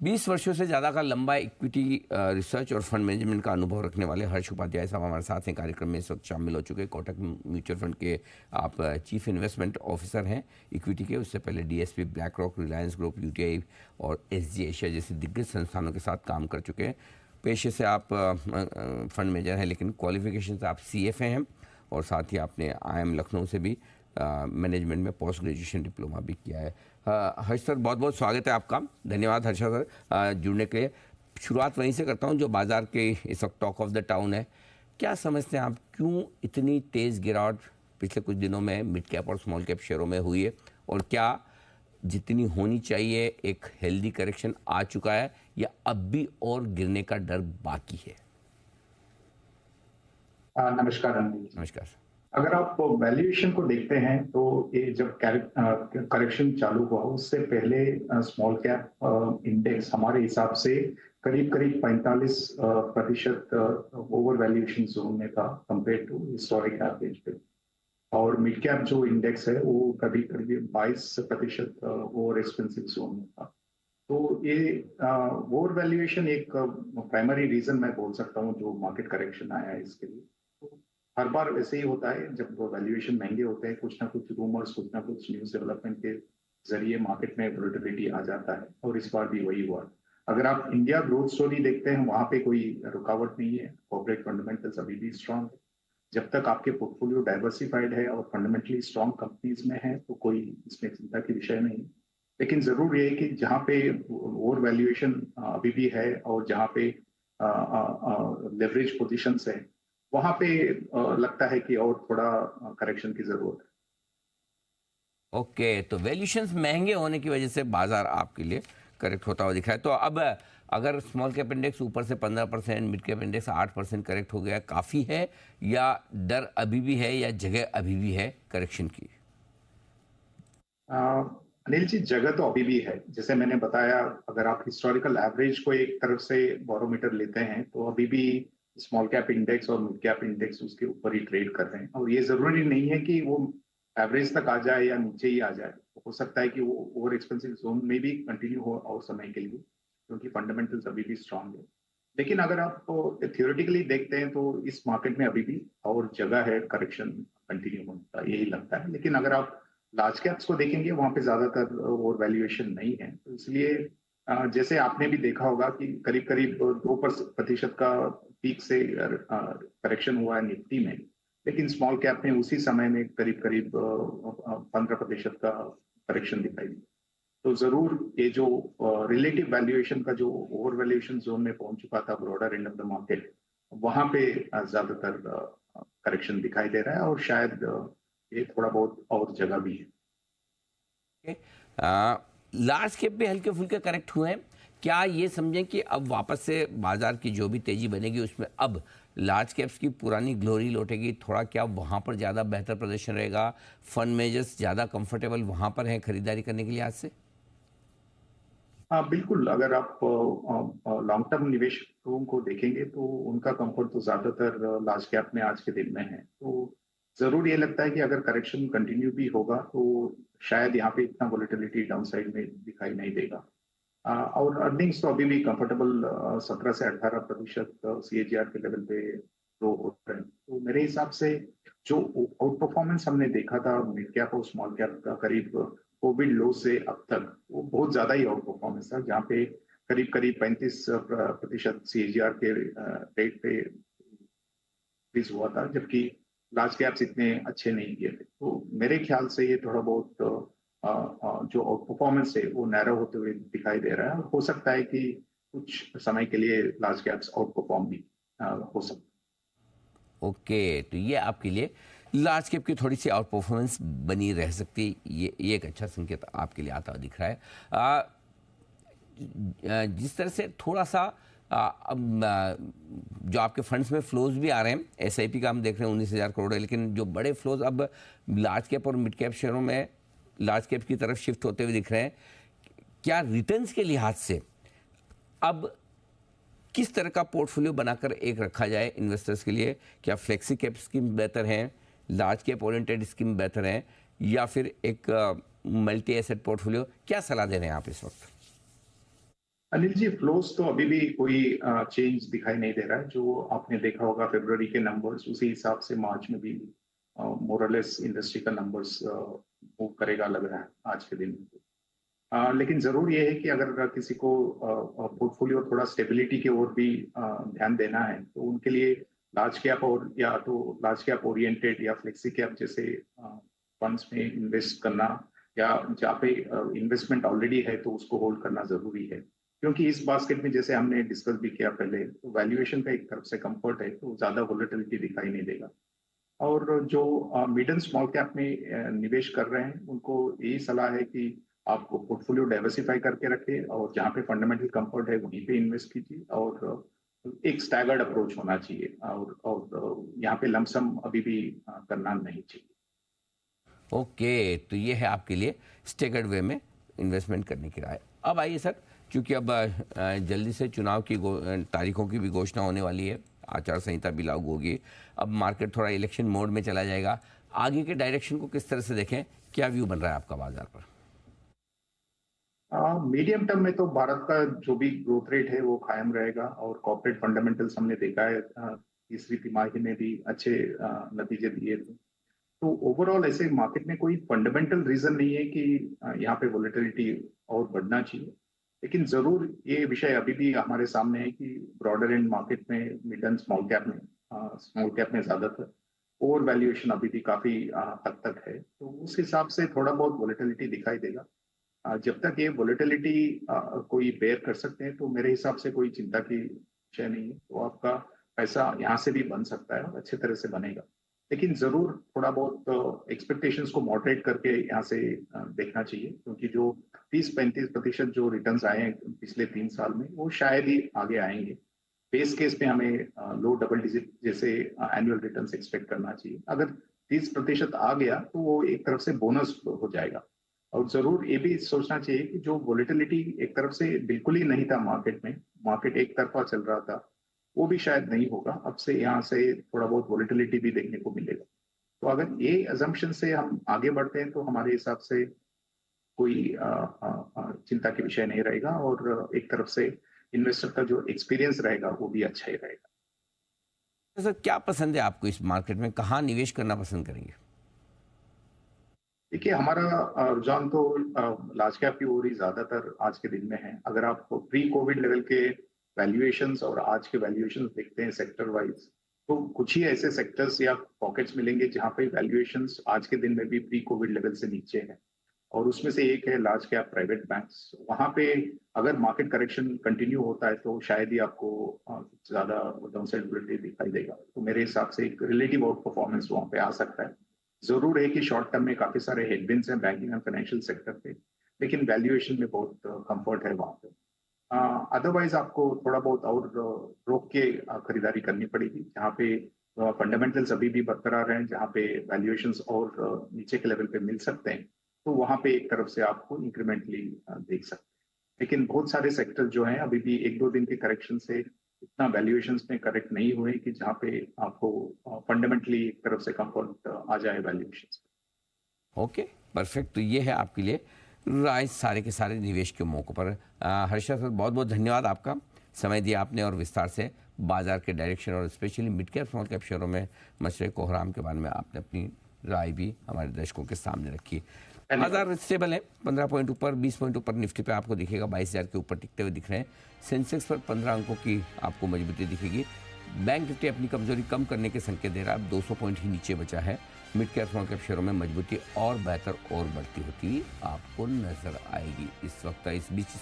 20 वर्षों से ज़्यादा का लंबा इक्विटी रिसर्च और फंड मैनेजमेंट का अनुभव रखने वाले हर्ष उपाध्याय साहब हमारे साथ हैं। कार्यक्रम में इस वक्त शामिल हो चुके। कोटक म्यूचुअल फंड के आप चीफ इन्वेस्टमेंट ऑफिसर हैं इक्विटी के। उससे पहले DSP, black rock, Reliance group, UTI और एसजी एशिया जैसे दिग्गज संस्थानों के साथ काम कर चुके हैं। पेशे से आप फंड मैनेजर हैं, लेकिन क्वालिफिकेशन से आप CFA हैं और साथ ही आपने IIM लखनऊ से भी मैनेजमेंट में पोस्ट ग्रेजुएशन डिप्लोमा भी किया है। हर्ष सर, बहुत बहुत स्वागत है आपका। धन्यवाद हर्ष सर जुड़ने के लिए। शुरुआत वहीं से करता हूं जो बाजार के इस वक्त टॉक ऑफ द टाउन है। क्या समझते हैं आप, क्यों इतनी तेज़ गिरावट पिछले कुछ दिनों में मिड कैप और स्मॉल कैप शेयरों में हुई है, और क्या जितनी होनी चाहिए एक हेल्दी करेक्शन आ चुका है या अब भी और गिरने का डर बाकी है? नमस्कार रणवीर जी। नमस्कार सर। अगर आप वैल्यूएशन को देखते हैं तो ये जब करेक्शन चालू हुआ उससे पहले स्मॉल कैप इंडेक्स हमारे हिसाब से करीब करीब 45% ओवर वैल्यूएशन जोन में था कंपेयर टू हिस्टोरिक एवरेज पे। और मिड कैप जो इंडेक्स है वो कभी करीब 22% ओवर एक्सपेंसिव जोन में था। तो ये ओवर वैल्यूएशन एक प्राइमरी रीजन मैं बोल सकता हूँ जो मार्केट करेक्शन आया है इसके लिए। तो हर बार वैसे ही होता है, जब वैल्यूएशन महंगे होते हैं कुछ ना कुछ रूमर्स, कुछ ना कुछ न्यूज डेवलपमेंट के जरिए मार्केट में वोलेटिलिटी आ जाता है, और इस बार भी वही हुआ। अगर आप इंडिया ग्रोथ स्टोरी देखते हैं वहां पे कोई रुकावट नहीं है, कॉर्पोरेट फंडामेंटल्स अभी भी स्ट्रांग है। जब तक आपके पोर्टफोलियो डाइवर्सिफाइड है और फंडामेंटली स्ट्रांग कंपनीज में है तो कोई इसमें चिंता की विषय नहीं। लेकिन जरूर ये है कि जहाँ पे ओवर वैल्यूएशन अभी भी है और जहाँ पे लेवरेज पोजीशंस है वहां पे लगता है कि और थोड़ा करेक्शन की जरूरत है। ओके, तो वैल्यूशंस महंगे होने की वजह से बाजार आपके लिए करेक्ट होता हुआ दिख रहा है। तो अब अगर स्मॉल कैप इंडेक्स ऊपर से 15%, मिड कैप इंडेक्स 8% करेक्ट हो गया, काफ़ी है या डर अभी भी है या जगह अभी भी है करेक्शन की? अनिल जी, जगह तो अभी भी है। जैसे मैंने बताया, अगर आप हिस्टोरिकल एवरेज को एक तरफ से बैरोमीटर लेते हैं तो अभी भी स्मॉल कैप इंडेक्स और मिड कैप इंडेक्स उसके ऊपर ही ट्रेड कर रहे हैं। और ये जरूरी नहीं है कि वो एवरेज तक आ जाए या नीचे ही आ जाए। हो सकता है कि वो ओवर एक्सपेंसिव जोन में भी कंटिन्यू हो और समय के लिए, क्योंकि फंडामेंटल्स अभी भी स्ट्रांग है। लेकिन अगर आप थियोरेटिकली देखते हैं तो इस मार्केट में अभी भी और जगह है करेक्शन कंटिन्यू होने का, यही लगता है। लेकिन अगर आप लार्ज कैप्स को देखेंगे वहां पे ज्यादातर ओवर वैल्यूएशन नहीं है, तो इसलिए जैसे आपने भी देखा होगा कि करीब करीब 2% का पीक से करेक्शन हुआ है निफ्टी में, लेकिन स्मॉल कैप में उसी समय में करीब करीब 15% का करेक्शन दिखाई दिया। तो जरूर ये जो रिलेटिव वैल्यूएशन का जो ओवर वैल्यूएशन जोन में पहुंच चुका था broader end of the market, वहां पे ज्यादातर करेक्शन दिखाई दे रहा है, और शायद ये थोड़ा बहुत और जगह भी है। लार्ज कैप भी हल्के फुल्के करेक्ट हुए हैं। क्या ये समझें कि अब वापस से बाजार की जो भी तेजी बनेगी उसमें अब लार्ज कैप्स की पुरानी ग्लोरी लौटेगी? थोड़ा क्या वहाँ पर ज़्यादा बेहतर प्रदर्शन रहेगा? फंड मैनेजर्स ज़्यादा कंफर्टेबल वहाँ पर हैं खरीदारी करने के लिए आज से? हाँ बिल्कुल, अगर आप लॉन्ग टर्म निवेशकों को देखेंगे तो उनका कंफर्ट तो ज्यादातर लार्ज कैप में आज के दिन में है। तो जरूर ये लगता है कि अगर करेक्शन कंटिन्यू भी होगा तो शायद यहाँ पे इतना वोलेटिलिटी डाउन साइड में दिखाई नहीं देगा। और अर्निंग्स तो अभी भी कंफर्टेबल 17 से 18% CAGR के लेवल पे ग्रो हो रहे हैं। तो मेरे हिसाब से जो आउट परफॉर्मेंस हमने देखा था मिड कैप और स्मॉल कैप का करीब कोविड लो से अब तक, वो बहुत ज्यादा ही आउट परफॉर्मेंस था, जहाँ पे करीब करीब 35% CAGR के रेट पे इंक्रीज हुआ था, जबकि लार्ज कैप्स इतने अच्छे नहीं किए थे। तो मेरे ख्याल से ये थोड़ा बहुत जो आउट परफॉर्मेंस है वो नैरो होते हुए दिखाई दे रहा है। हो सकता है कि कुछ समय के लिए लार्ज कैप्स आउट परफॉर्म भी हो सकता है। ओके, तो ये आपके लिए लार्ज कैप की थोड़ी सी आउट परफॉर्मेंस बनी रह सकती, ये एक अच्छा संकेत आपके लिए आता हुआ दिख रहा है। जिस तरह से थोड़ा सा अब जो आपके फंड्स में फ्लोज भी आ रहे हैं, SIP का हम देख रहे हैं 19,000 करोड़ है, लेकिन जो बड़े फ्लोज अब लार्ज कैप और मिड कैप शेयरों में लार्ज कैप की तरफ शिफ्ट होते हुए दिख रहे हैं। क्या रिटर्न्स के लिहाज से अब किस तरह का पोर्टफोलियो बनाकर एक रखा जाए इन्वेस्टर्स के लिए? क्या फ्लेक्सी कैप स्कीम बेहतर है, लार्ज कैप ओरिएंटेड स्कीम बेहतर है, या फिर एक मल्टी एसेट पोर्टफोलियो? क्या सलाह दे रहे हैं आप इस वक्त? अनिल जी, फ्लोस तो अभी भी कोई चेंज दिखाई नहीं दे रहा है। जो आपने देखा होगा फरवरी के नंबर्स, उसी हिसाब से मार्च में भी मोरलेस इंडस्ट्री का नंबर्स मूव करेगा लग रहा है आज के दिन में। लेकिन जरूर ये है कि अगर किसी को पोर्टफोलियो थोड़ा स्टेबिलिटी की ओर भी ध्यान देना है, तो उनके लिए लार्ज कैप और या तो लार्ज कैप ओरिएंटेड या फ्लेक्सी कैप जैसे फंड्स में इन्वेस्ट करना, या जहाँ पे इन्वेस्टमेंट ऑलरेडी है तो उसको होल्ड करना जरूरी है। क्योंकि इस बास्केट में जैसे हमने डिस्कस भी किया पहले, तो वैल्यूएशन का एक तरफ से कंफर्ट है, तो ज्यादा वोलेटिलिटी दिखाई नहीं देगा। और जो मिड एंड स्मॉल कैप में निवेश कर रहे हैं, उनको यही सलाह है कि आप पोर्टफोलियो डाइवर्सिफाई करके रखें, और जहाँ पे फंडामेंटल कंफर्ट है वहीं पे इन्वेस्ट कीजिए। और एक स्टैगर्ड अप्रोच होना चाहिए, और यहाँ पे लमसम अभी भी करना नहीं चाहिए। ओके, तो ये है आपके लिए स्टेगर्ड वे में इन्वेस्टमेंट करने की राय। अब आइए सर, क्योंकि अब जल्दी से चुनाव की तारीखों की भी घोषणा होने वाली है, आचार संहिता भी लागू होगी, अब मार्केट थोड़ा इलेक्शन मोड में चला जाएगा। आगे के डायरेक्शन को किस तरह से देखें, क्या व्यू बन रहा है आपका बाजार पर? मीडियम टर्म में तो भारत का जो भी ग्रोथ रेट है वो कायम रहेगा, और कॉर्पोरेट फंडामेंटल्स हमने देखा है तीसरी तिमाही में भी अच्छे नतीजे दिए थे। तो ओवरऑल ऐसे मार्केट में कोई फंडामेंटल रीजन नहीं है कि यहाँ पे वोलेटिलिटी और बढ़ना चाहिए। लेकिन जरूर ये विषय अभी भी हमारे सामने है कि ब्रॉडर एंड मार्केट में, मिड एंड स्मॉल कैप में ज्यादातर ओवर वैल्यूएशन अभी भी काफी हद तक है। तो उस हिसाब से थोड़ा बहुत वोलेटिलिटी दिखाई देगा। जब तक ये वोलेटिलिटी कोई बेयर कर सकते हैं, तो मेरे हिसाब से कोई चिंता की विषय नहीं है। तो आपका पैसा यहाँ से भी बन सकता है और अच्छे तरह से बनेगा। लेकिन जरूर थोड़ा बहुत एक्सपेक्टेशंस को मॉडरेट करके यहाँ से देखना चाहिए, क्योंकि जो 30-35% जो रिटर्न्स आए हैं पिछले 3 साल में, वो शायद ही आगे आएंगे। बेस केस में हमें लो डबल डिजिट जैसे एनुअल रिटर्न्स एक्सपेक्ट करना चाहिए। अगर 30% आ गया तो वो एक तरफ से बोनस हो जाएगा। और जरूर ये भी सोचना चाहिए कि जो वोलेटिलिटी एक तरफ से बिल्कुल ही नहीं था मार्केट में, मार्केट एक तरफा चल रहा था, वो भी शायद नहीं होगा। अब से यहाँ से थोड़ा बहुत वोलेटिलिटी भी देखने को मिलेगा। तो अगर ये अजम्पशन से हम आगे बढ़ते हैं, तो हमारे हिसाब से कोई चिंता के विषय नहीं रहेगा, और एक तरफ से इन्वेस्टर का जो एक्सपीरियंस रहेगा वो भी अच्छा ही रहेगा। तो सर, क्या पसंद है आपको इस मार्केट में, कहाँ निवेश करना पसंद करेंगे? देखिए, हमारा रुझान तो लार्ज कैप की ओर ही ज्यादातर आज के दिन में है। अगर आप प्री कोविड लेवल के वैल्यूएशंस और आज के वैल्यूएशंस देखते हैं सेक्टर वाइज, तो कुछ ही ऐसे सेक्टर्स या पॉकेट्स मिलेंगे जहां पे वैल्यूएशंस आज के दिन में भी प्री कोविड लेवल से नीचे हैं। और उसमें से एक है लार्ज कैप प्राइवेट बैंक्स। वहां पे अगर मार्केट करेक्शन कंटिन्यू होता है, तो शायद ही आपको ज्यादा डाउनसाइड वोलेटिलिटी दिखाई देगा। तो मेरे हिसाब से एक रिलेटिव आउट परफॉर्मेंस वहां पे आ सकता है। जरूर है कि शॉर्ट टर्म में काफी सारे हेडविंड्स हैं बैंकिंग एंड फाइनेंशियल सेक्टर पे, लेकिन वैल्यूएशन में बहुत कंफर्ट है वहां पे। अदरवाइज आपको थोड़ा बहुत और रोक के खरीदारी करनी पड़ेगी, जहाँ पे फंडामेंटल्स अभी भी बरकरार हैं, जहाँ पे वैल्यूएशंस और नीचे के लेवल पे मिल सकते हैं। तो वहां पे एक तरफ से आपको इंक्रीमेंटली देख सकते हैं। लेकिन बहुत सारे सेक्टर जो हैं अभी भी 1-2 दिन के करेक्शन से इतना वैल्यूएशंस में करेक्ट नहीं हुए कि जहाँ पे आपको फंडामेंटली एक तरफ से कंफर्ट आ जाए वैल्यूएशंस। Okay, perfect. तो ये है आपके लिए राय सारे के सारे निवेश के मौकों पर। हर्षा सर, बहुत बहुत धन्यवाद आपका, समय दिया आपने और विस्तार से बाजार के डायरेक्शन और specially mid cap small cap शेयरों में मशरे कोहराम के बारे में आपने अपनी राय भी हमारे दर्शकों के सामने रखी। बाजार स्टेबल है, 15 पॉइंट ऊपर, 20 पॉइंट ऊपर निफ्टी पे आपको दिखेगा, 22,000 के ऊपर टिकते हुए दिख रहे हैं। सेंसेक्स पर 15 अंकों की आपको मजबूती दिखेगी। बैंक निफ्टी अपनी कमजोरी कम करने के संकेत दे रहा है, अब 200 पॉइंट ही नीचे बचा है। मिड कैप स्मॉल कैप शेयरों में मजबूती और बेहतर और बढ़ती होती आपको नजर आएगी इस वक्त। इस बीच